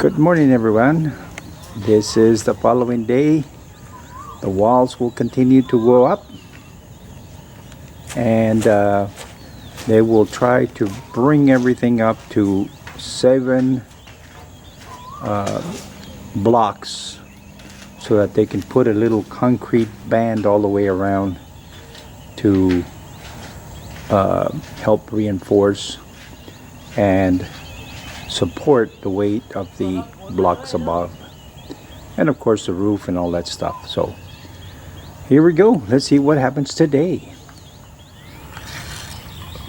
Good morning, everyone. This is the following day. The walls will continue to go up, and they will try to bring everything up to 7 blocks so that they can put a little concrete band all the way around to help reinforce and support the weight of the blocks above, and of course the roof and all that stuff. So here we go. Let's see what happens today.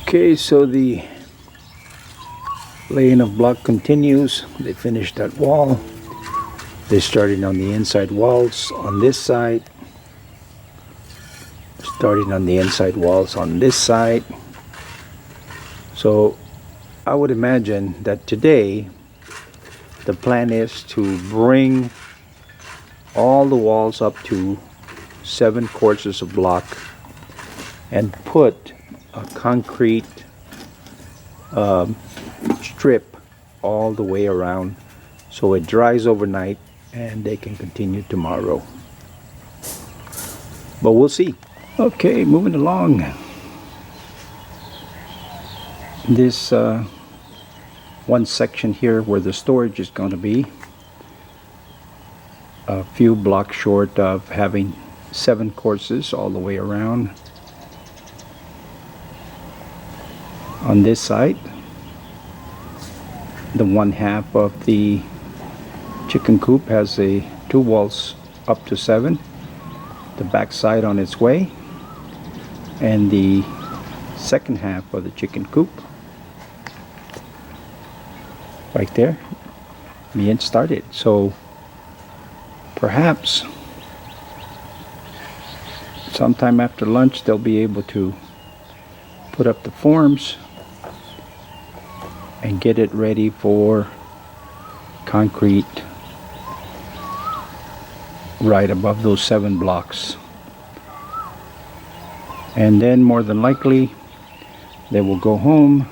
Okay, so the laying of block continues. They finished that wall. They started on the inside walls on this side, starting on the inside walls on this side. So I would imagine that today the plan is to bring all the walls up to 7 courses of block and put a concrete strip all the way around so it dries overnight and they can continue tomorrow. But we'll see. Okay, moving along. This one section here where the storage is going to be, a few blocks short of having 7 courses all the way around. On this side, the one half of the chicken coop has 2 walls up to 7, the back side on its way, and the second half of the chicken coop right there being started. So perhaps sometime after lunch they'll be able to put up the forms and get it ready for concrete right above those 7 blocks. And then more than likely they will go home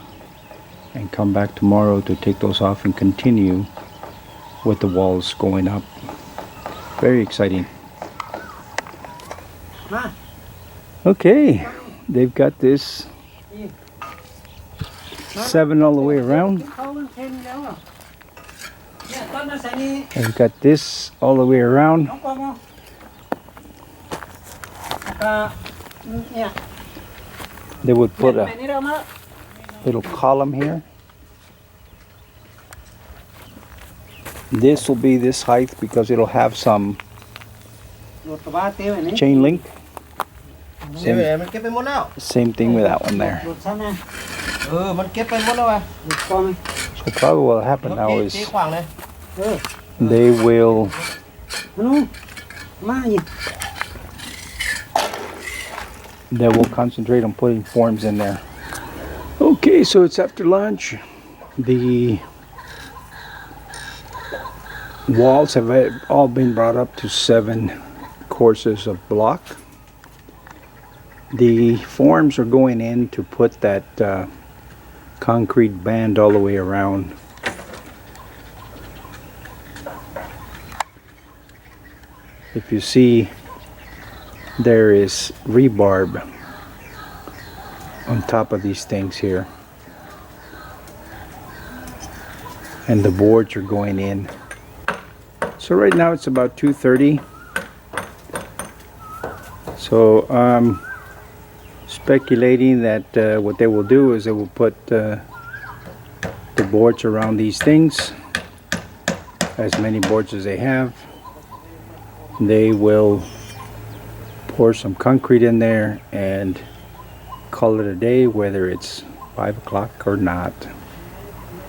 and come back tomorrow to take those off and continue with the walls going up. Very exciting. Okay, they've got this 7 all the way around. They've got this all the way around. They would put a little column here. This will be this height because it'll have some chain link. Same thing with that one there. So probably what will happen now is they will concentrate on putting forms in there. Okay, so it's after lunch. The walls have all been brought up to 7 courses of block. The forms are going in to put that concrete band all the way around. If you see, there is rebarb on top of these things here, and the boards are going in. So right now it's about 2:30. So I'm speculating that what they will do is they will put the boards around these things, as many boards as they have. They will pour some concrete in there and call it a day, whether it's 5 o'clock or not.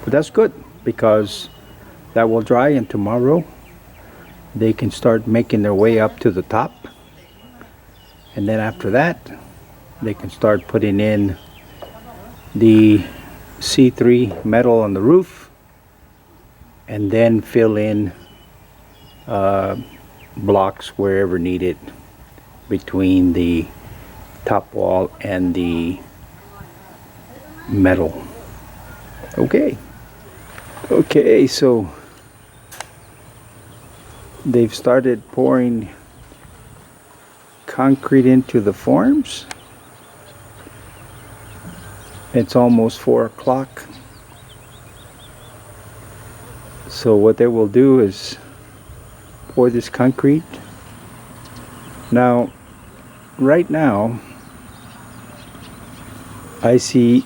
But that's good because that will dry, and tomorrow they can start making their way up to the top, and then after that they can start putting in the C3 metal on the roof, and then fill in blocks wherever needed between the top wall and the metal. Okay, so they've started pouring concrete into the forms. It's almost 4 o'clock. So what they will do is pour this concrete. Now, right now, I see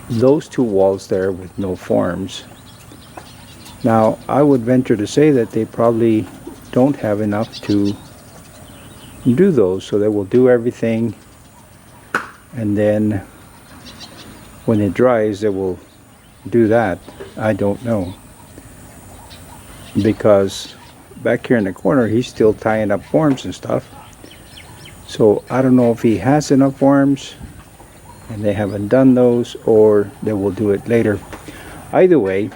those two walls there with no forms. Now, I would venture to say that they probably don't have enough to do those, so they will do everything, and then when it dries they will do that. I don't know, because back here in the corner he's still tying up forms and stuff, so I don't know if he has enough forms and they haven't done those, or they will do it later. Either way,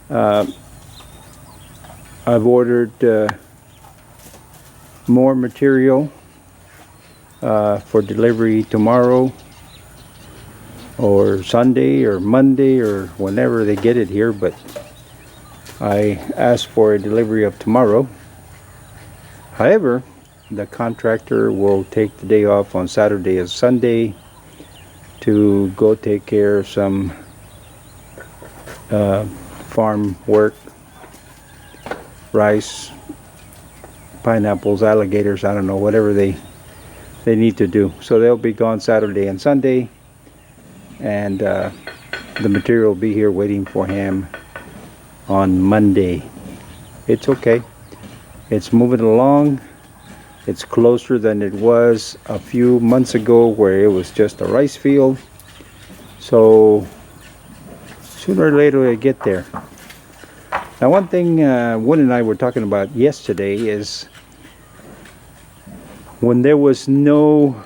I've ordered more material for delivery tomorrow or Sunday or Monday or whenever they get it here, but I asked for a delivery of tomorrow. However, the contractor will take the day off on Saturday and Sunday to go take care of some farm work, rice, pineapples, alligators, I don't know, whatever they need to do. So they'll be gone Saturday and Sunday, and the material will be here waiting for him on Monday. It's okay. It's moving along. It's closer than it was a few months ago where it was just a rice field. So sooner or later I get there. Now, one thing Woon and I were talking about yesterday is when there was no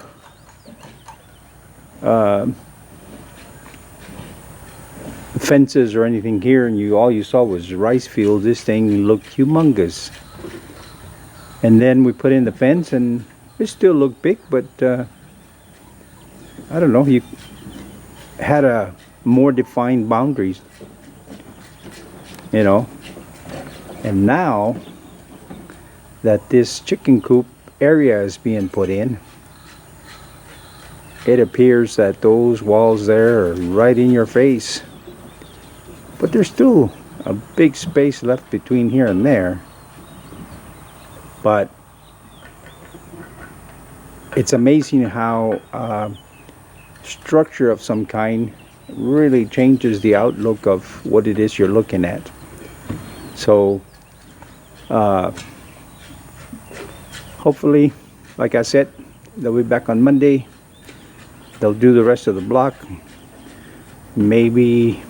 fences or anything here, and all you saw was rice fields, this thing looked humongous. And then we put in the fence and it still looked big, but I don't know, you had a more defined boundaries, you know. And now that this chicken coop area is being put in, it appears that those walls there are right in your face, but there's still a big space left between here and there. But it's amazing how structure of some kind really changes the outlook of what it is you're looking at. So hopefully, like I said, they'll be back on Monday. They'll do the rest of the block. Maybe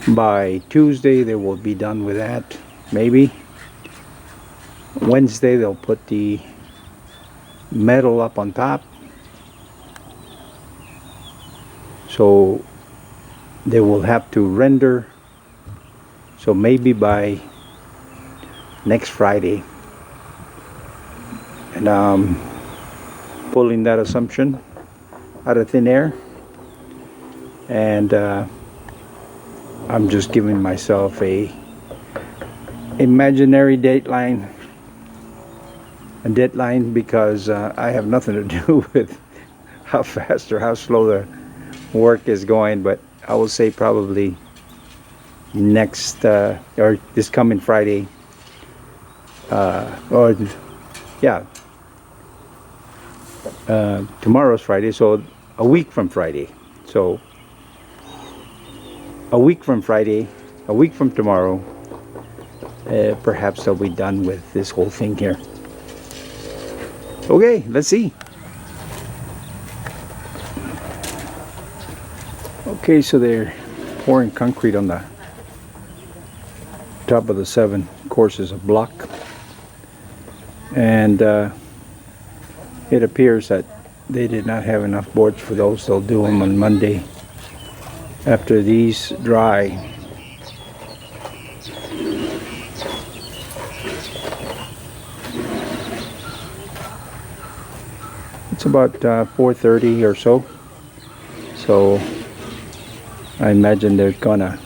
by Tuesday they will be done with that. Maybe Wednesday they'll put the metal up on top, so they will have to render. So maybe by next Friday, and pulling that assumption out of thin air, and I'm just giving myself a imaginary deadline. A deadline because I have nothing to do with how fast or how slow the work is going, but I will say probably next or this coming Friday, or yeah, tomorrow's Friday, so a week from Friday. So a week from Friday, a week from tomorrow, perhaps they'll be done with this whole thing here. Okay, let's see. Okay, so they're pouring concrete on the top of the 7 courses of block, and it appears that they did not have enough boards for those. They'll do them on Monday after these dry. It's about 4:30 or so, so I imagine they're gonna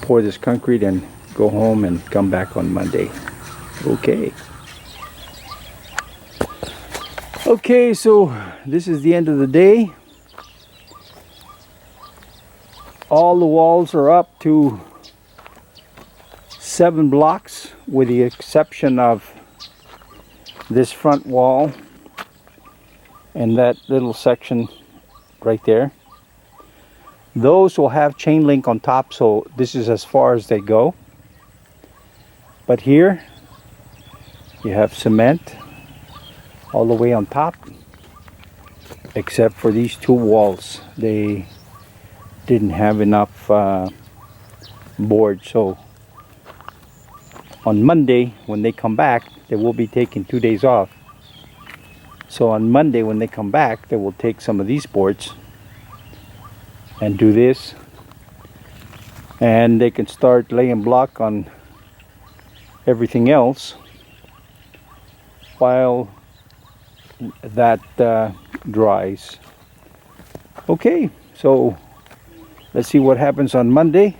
pour this concrete and go home and come back on Monday. Okay. Okay, so this is the end of the day. All the walls are up to 7 blocks with the exception of this front wall and that little section right there. Those will have chain link on top, so this is as far as they go. But here you have cement all the way on top, except for these 2 walls. They didn't have enough board, so on Monday when they come back, they will be taking 2 days off. So on Monday when they come back, they will take some of these boards and do this, and they can start laying block on everything else while that dries. Okay, so let's see what happens on Monday.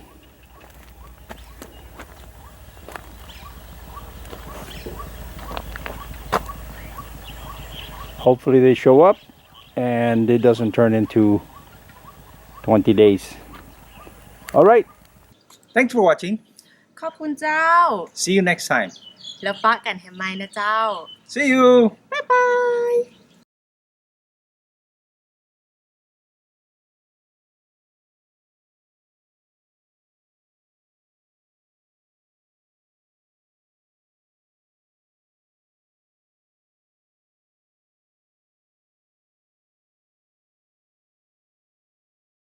Hopefully they show up and it doesn't turn into 20 days. All right. Thanks for watching. ขอบคุณเจ้า See you next time. แล้วปะกันแฮมไมนะเจ้า See you.บ๊ายบาย